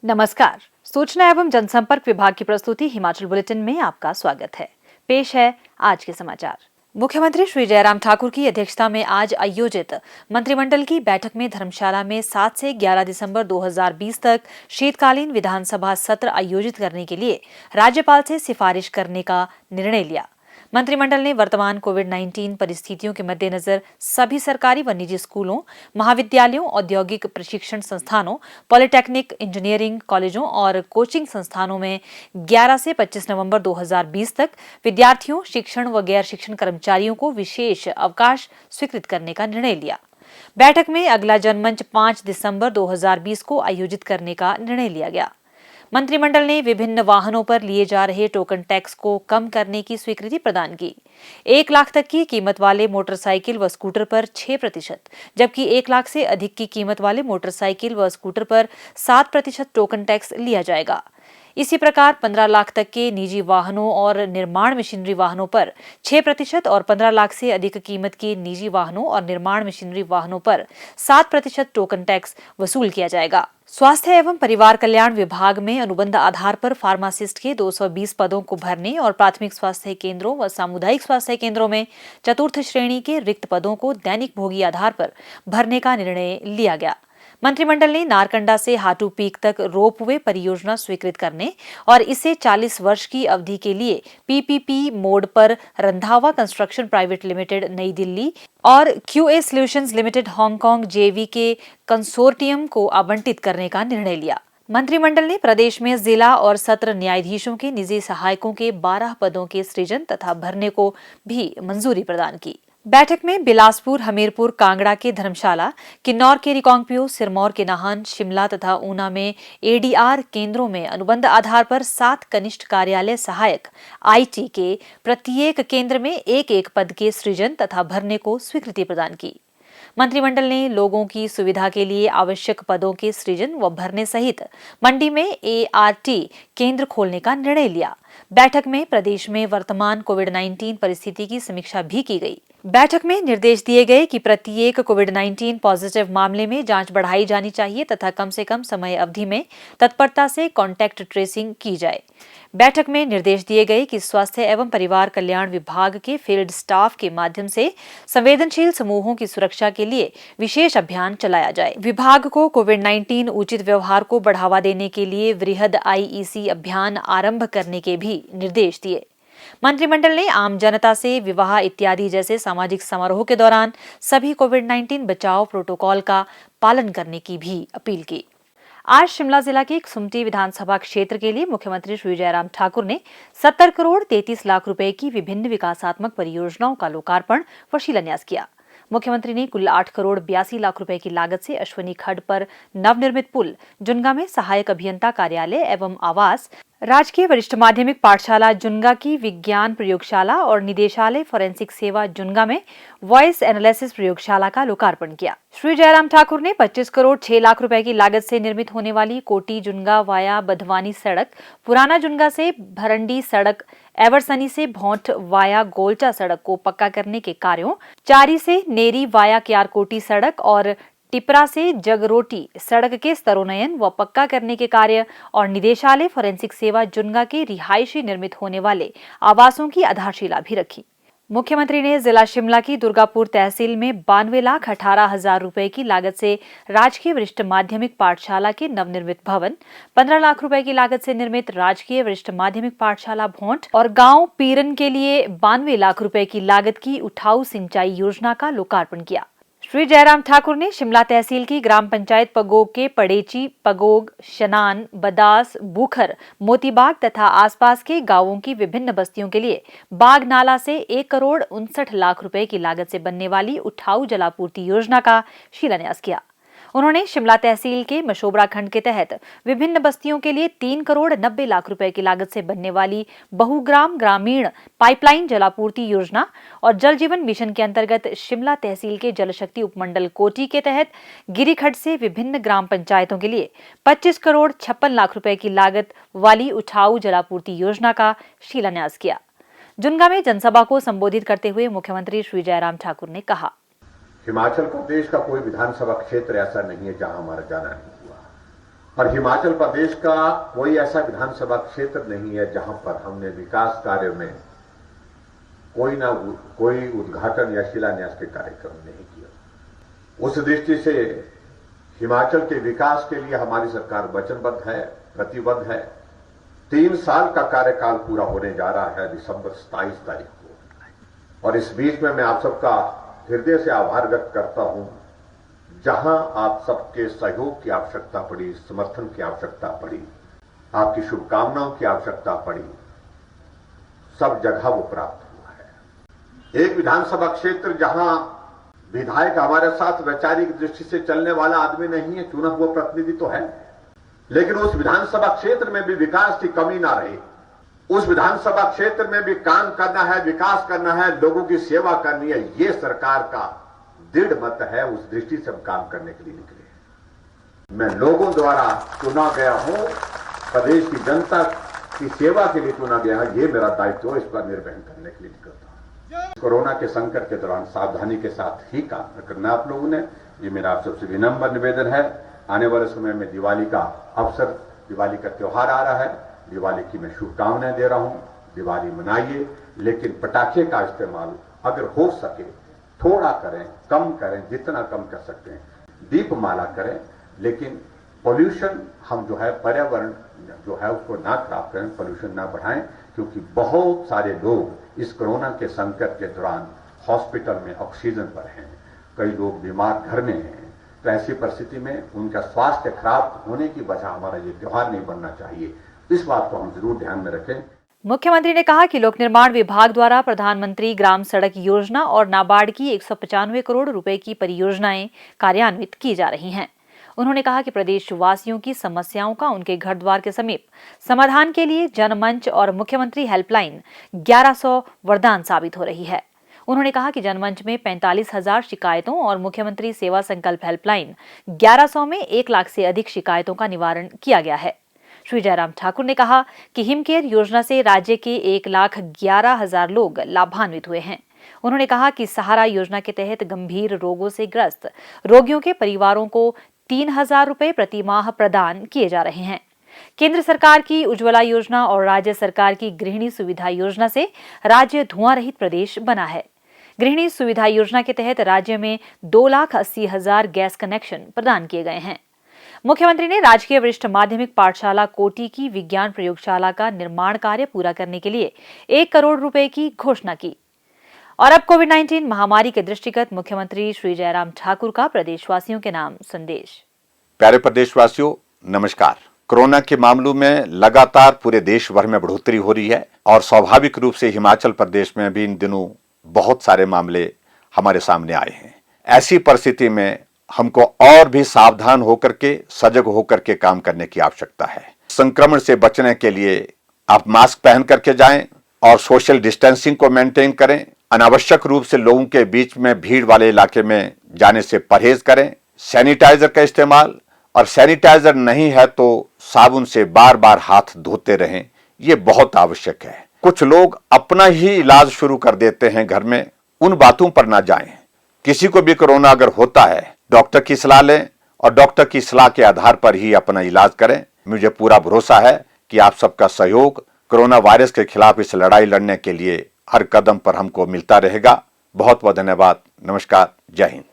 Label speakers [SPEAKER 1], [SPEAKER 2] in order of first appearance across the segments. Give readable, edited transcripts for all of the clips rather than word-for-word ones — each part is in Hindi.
[SPEAKER 1] नमस्कार। सूचना एवं जनसंपर्क विभाग की प्रस्तुति हिमाचल बुलेटिन में आपका स्वागत है। पेश है आज के समाचार। मुख्यमंत्री श्री जयराम ठाकुर की अध्यक्षता में आज आयोजित मंत्रिमंडल की बैठक में धर्मशाला में 7 से 11 दिसंबर 2020 तक शीतकालीन विधानसभा सत्र आयोजित करने के लिए राज्यपाल से सिफारिश करने का निर्णय लिया। मंत्रिमंडल ने वर्तमान कोविड-19 परिस्थितियों के मद्देनजर सभी सरकारी व निजी स्कूलों, महाविद्यालयों, औद्योगिक प्रशिक्षण संस्थानों, पॉलिटेक्निक, इंजीनियरिंग कॉलेजों और कोचिंग संस्थानों में 11 से 25 नवंबर 2020 तक विद्यार्थियों, शिक्षण व गैर शिक्षण कर्मचारियों को विशेष अवकाश स्वीकृत करने का निर्णय लिया। बैठक में अगला जनमंच 5 दिसंबर 2020 को आयोजित करने का निर्णय लिया गया। मंत्रिमंडल ने विभिन्न वाहनों पर लिए जा रहे टोकन टैक्स को कम करने की स्वीकृति प्रदान की। 1 लाख तक की कीमत वाले मोटरसाइकिल व स्कूटर पर 6%, जबकि 1 लाख से अधिक की कीमत वाले मोटरसाइकिल व स्कूटर पर 7% टोकन टैक्स लिया जाएगा। इसी प्रकार 15 लाख तक के निजी वाहनों और निर्माण मशीनरी वाहनों पर 6% और 15 लाख से अधिक कीमत के निजी वाहनों और निर्माण मशीनरी वाहनों पर 7% टोकन टैक्स वसूल किया जाएगा। स्वास्थ्य एवं परिवार कल्याण विभाग में अनुबंध आधार पर फार्मासिस्ट के 220 पदों को भरने और प्राथमिक स्वास्थ्य केंद्रों व सामुदायिक स्वास्थ्य केंद्रों में चतुर्थ श्रेणी के रिक्त पदों को दैनिक भोगी आधार पर भरने का निर्णय लिया गया। मंत्रिमंडल ने नारकंडा से हाटू पीक तक रोपवे परियोजना स्वीकृत करने और इसे 40 वर्ष की अवधि के लिए पीपीपी मोड पर रंधावा कंस्ट्रक्शन प्राइवेट लिमिटेड नई दिल्ली और क्यूए सॉल्यूशंस लिमिटेड हांगकांग जेवी के कंसोर्टियम को आवंटित करने का निर्णय लिया। मंत्रिमंडल ने प्रदेश में जिला और सत्र न्यायाधीशों के निजी सहायकों के 12 पदों के सृजन तथा भरने को भी मंजूरी प्रदान की। बैठक में बिलासपुर, हमीरपुर, कांगड़ा के धर्मशाला, किन्नौर के रिकांगपिओ, सिरमौर के नाहन, शिमला तथा ऊना में एडीआर केंद्रों में अनुबंध आधार पर 7 कनिष्ठ कार्यालय सहायक आईटी के प्रत्येक केंद्र में एक पद के सृजन तथा भरने को स्वीकृति प्रदान की। मंत्रिमंडल ने लोगों की सुविधा के लिए आवश्यक पदों के सृजन व भरने सहित मंडी में एआरटी केंद्र खोलने का निर्णय लिया। बैठक में प्रदेश में वर्तमान कोविड-19 परिस्थिति की समीक्षा भी की गई। बैठक में निर्देश दिए गए कि प्रत्येक कोविड-19 पॉजिटिव मामले में जांच बढ़ाई जानी चाहिए तथा कम से कम समय अवधि में तत्परता से कॉन्टैक्ट ट्रेसिंग की जाए। बैठक में निर्देश दिए गए कि स्वास्थ्य एवं परिवार कल्याण विभाग के फील्ड स्टाफ के माध्यम से संवेदनशील समूहों की सुरक्षा के लिए विशेष अभियान चलाया जाए। विभाग को कोविड-19 उचित व्यवहार को बढ़ावा देने के लिए वृहद आईईसी अभियान आरंभ करने के भी निर्देश दिए। मंत्रिमंडल ने आम जनता से विवाह इत्यादि जैसे सामाजिक समारोह के दौरान सभी कोविड-19 बचाव प्रोटोकॉल का पालन करने की भी अपील की। आज शिमला जिला के सुमटी विधानसभा क्षेत्र के लिए मुख्यमंत्री श्री जयराम ठाकुर ने 70 करोड़ 33 लाख रुपए की विभिन्न विकासात्मक परियोजनाओं का लोकार्पण व शिलान्यास किया। मुख्यमंत्री ने कुल 8 करोड़ 82 लाख रुपए की लागत से अश्वनी खड्ड पर नवनिर्मित पुल, जुन्गा में सहायक अभियंता कार्यालय एवं आवास, राजकीय वरिष्ठ माध्यमिक पाठशाला जुन्गा की विज्ञान प्रयोगशाला और निदेशालय फोरेंसिक सेवा जुन्गा में वॉइस एनालिसिस प्रयोगशाला का लोकार्पण किया। श्री जयराम ठाकुर ने 25 करोड़ 6 लाख रुपए की लागत से निर्मित होने वाली कोटी जुन्गा वाया बधवानी सड़क, पुराना जुन्गा से भरंडी सड़क, एवरसनी से भौंट वाया गोलचा सड़क को पक्का करने के कार्यों, चारी से नेरी वाया क्यारकोटी सड़क और टिपरा से जगरोटी सड़क के स्तरोन्नयन व पक्का करने के कार्य और निदेशालय फोरेंसिक सेवा जुन्गा के रिहायशी निर्मित होने वाले आवासों की आधारशिला भी रखी। मुख्यमंत्री ने जिला शिमला की दुर्गापुर तहसील में 92,18,000 रुपए की लागत से राजकीय वरिष्ठ माध्यमिक पाठशाला के नवनिर्मित भवन, 15 लाख रुपए की लागत से निर्मित राजकीय वरिष्ठ माध्यमिक पाठशाला भौंट और गांव पीरन के लिए 92 लाख रुपए की लागत की उठाऊ सिंचाई योजना का लोकार्पण किया। श्री जयराम ठाकुर ने शिमला तहसील की ग्राम पंचायत पगोग के पड़ेची, पगोग, शनान, बदास, बुखर, मोतीबाग तथा आसपास के गांवों की विभिन्न बस्तियों के लिए बाग नाला से 1 करोड़ 59 लाख रुपए की लागत से बनने वाली उठाऊ जलापूर्ति योजना का शिलान्यास किया। उन्होंने शिमला तहसील के मशोबरा खंड के तहत विभिन्न बस्तियों के लिए 3 करोड़ 90 लाख रुपए की लागत से बनने वाली बहुग्राम ग्रामीण पाइपलाइन जलापूर्ति योजना और जल जीवन मिशन के अंतर्गत शिमला तहसील के जल शक्ति उपमंडल कोटी के तहत गिरीखड्ड से विभिन्न ग्राम पंचायतों के लिए 25 करोड़ 56 लाख रुपए की लागत वाली उठाऊ जलापूर्ति योजना का शिलान्यास किया। जुन्गा में जनसभा को संबोधित करते हुए मुख्यमंत्री श्री जयराम ठाकुर ने कहा,
[SPEAKER 2] हिमाचल प्रदेश का कोई विधानसभा क्षेत्र ऐसा नहीं है जहां हमारा जाना नहीं हुआ। और हिमाचल प्रदेश का कोई ऐसा विधानसभा क्षेत्र नहीं है जहां पर हमने विकास कार्य में कोई उद्घाटन या शिलान्यास के कार्यक्रम नहीं किया। उस दृष्टि से हिमाचल के विकास के लिए हमारी सरकार वचनबद्ध है, प्रतिबद्ध है। 3 साल का कार्यकाल पूरा होने जा रहा है दिसंबर 27 तारीख को, और इस बीच में मैं आप सबका हृदय से आभार व्यक्त करता हूं। जहां आप सबके सहयोग की आवश्यकता पड़ी, समर्थन की आवश्यकता पड़ी, आपकी शुभकामनाओं की आवश्यकता पड़ी, सब जगह वो प्राप्त हुआ है। एक विधानसभा क्षेत्र जहां विधायक हमारे साथ वैचारिक दृष्टि से चलने वाला आदमी नहीं है, चुना हुआ प्रतिनिधि तो है, लेकिन उस विधानसभा क्षेत्र में भी विकास की कमी ना रहे। उस विधानसभा क्षेत्र में भी काम करना है, विकास करना है, लोगों की सेवा करनी है, ये सरकार का दृढ़ मत है। उस दृष्टि से हम काम करने के लिए निकले। मैं लोगों द्वारा चुना गया हूं, प्रदेश की जनता की सेवा के लिए चुना गया है। ये मेरा दायित्व है, इस पर निर्वहन करने के लिए निकलता हूं। कोरोना के संकट के दौरान सावधानी के साथ ही काम करना आप लोगों ने, ये मेरा आप सबसे विनम्र निवेदन है। आने वाले समय में दिवाली का अवसर, दिवाली का त्योहार आ रहा है, दिवाली की मैं शुभकामनाएं दे रहा हूं। दिवाली मनाइए, लेकिन पटाखे का इस्तेमाल अगर हो सके थोड़ा करें, कम करें, जितना कम कर सकते हैं। दीपमाला करें, लेकिन पोल्यूशन हम जो है, पर्यावरण जो है उसको ना खराब करें, पोल्यूशन ना बढ़ाएं, क्योंकि बहुत सारे लोग इस कोरोना के संकट के दौरान हॉस्पिटल में ऑक्सीजन पर हैं, कई लोग बीमार घर में हैं। तो ऐसी परिस्थिति में उनका स्वास्थ्य खराब होने की वजह हमारा ये त्योहार नहीं बनना चाहिए। इस बात को हम जरूर ध्यान में रखें।
[SPEAKER 1] मुख्यमंत्री ने कहा कि लोक निर्माण विभाग द्वारा प्रधानमंत्री ग्राम सड़क योजना और नाबार्ड की 195 करोड़ रुपए की परियोजनाएं कार्यान्वित की जा रही हैं। उन्होंने कहा कि प्रदेश वासियों की समस्याओं का उनके घर द्वार के समीप समाधान के लिए जनमंच और मुख्यमंत्री हेल्पलाइन 1100 वरदान साबित हो रही है। उन्होंने कहा कि जनमंच में 45,000 शिकायतों और मुख्यमंत्री सेवा संकल्प हेल्पलाइन 1100 में 1 लाख से अधिक शिकायतों का निवारण किया गया है। श्री जयराम ठाकुर ने कहा कि हिमकेयर योजना से राज्य के 1,11,000 लोग लाभान्वित हुए हैं। उन्होंने कहा कि सहारा योजना के तहत गंभीर रोगों से ग्रस्त रोगियों के परिवारों को 3,000 रुपए प्रति माह प्रदान किए जा रहे हैं। केंद्र सरकार की उज्ज्वला योजना और राज्य सरकार की गृहिणी सुविधा योजना से राज्य धुआं रहित प्रदेश बना है। गृहिणी सुविधा योजना के तहत राज्य में 2,80,000 गैस कनेक्शन प्रदान किए गए हैं। मुख्यमंत्री ने राजकीय वरिष्ठ माध्यमिक पाठशाला कोटी की विज्ञान प्रयोगशाला का निर्माण कार्य पूरा करने के लिए 1 करोड़ रुपए की घोषणा की। और अब कोविड-19 महामारी के दृष्टिगत मुख्यमंत्री श्री जयराम ठाकुर का प्रदेशवासियों के नाम संदेश।
[SPEAKER 3] प्यारे प्रदेशवासियों, नमस्कार। कोरोना के मामलों में लगातार पूरे देश भर में बढ़ोतरी हो रही है और स्वाभाविक रूप से हिमाचल प्रदेश में भी इन दिनों बहुत सारे मामले हमारे सामने आए हैं। ऐसी परिस्थिति में हमको और भी सावधान होकर के, सजग होकर के काम करने की आवश्यकता है। संक्रमण से बचने के लिए आप मास्क पहन करके जाएं और सोशल डिस्टेंसिंग को मेंटेन करें। अनावश्यक रूप से लोगों के बीच में भीड़ वाले इलाके में जाने से परहेज करें। सैनिटाइजर का इस्तेमाल, और सैनिटाइजर नहीं है तो साबुन से बार बार हाथ धोते रहें, ये बहुत आवश्यक है। कुछ लोग अपना ही इलाज शुरू कर देते हैं घर में, उन बातों पर ना जाएं। किसी को भी कोरोना अगर होता है, डॉक्टर की सलाह लें और डॉक्टर की सलाह के आधार पर ही अपना इलाज करें। मुझे पूरा भरोसा है कि आप सबका सहयोग कोरोना वायरस के खिलाफ इस लड़ाई लड़ने के लिए हर कदम पर हमको मिलता रहेगा। बहुत बहुत धन्यवाद। नमस्कार, जय हिंद।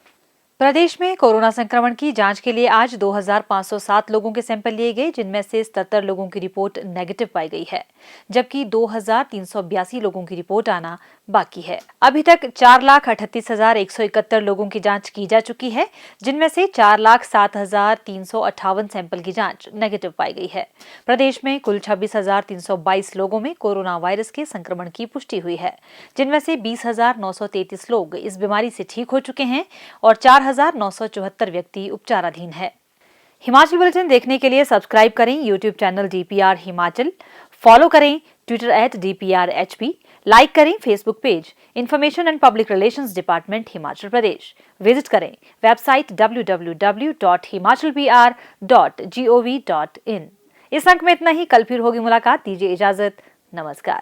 [SPEAKER 1] प्रदेश में कोरोना संक्रमण की जांच के लिए आज 2,507 लोगों के सैंपल लिए गए, जिनमें से 77 लोगों की रिपोर्ट नेगेटिव पाई गई है, जबकि 2,382 लोगों की रिपोर्ट आना बाकी है। अभी तक 4,38,171 लोगों की जांच की जा चुकी है, जिनमें से 4,07,358 सैंपल की जांच नेगेटिव पाई गई है। प्रदेश में कुल 26,322 लोगों में कोरोना वायरस के संक्रमण की पुष्टि हुई है, जिनमें से 20,933 लोग इस बीमारी से ठीक हो चुके हैं और 4,974 व्यक्ति उपचाराधीन है। हिमाचल बुलेटिन देखने के लिए सब्सक्राइब करें YouTube channel DPR Himachal, follow करें ट्विटर @DPRHP, लाइक करें Facebook page information and public relations department Himachal Pradesh, visit करें वेबसाइट www.himachalpr.gov.in। इस अंक में इतना ही। कल फिर होगी मुलाकात। दीजिए इजाजत। नमस्कार।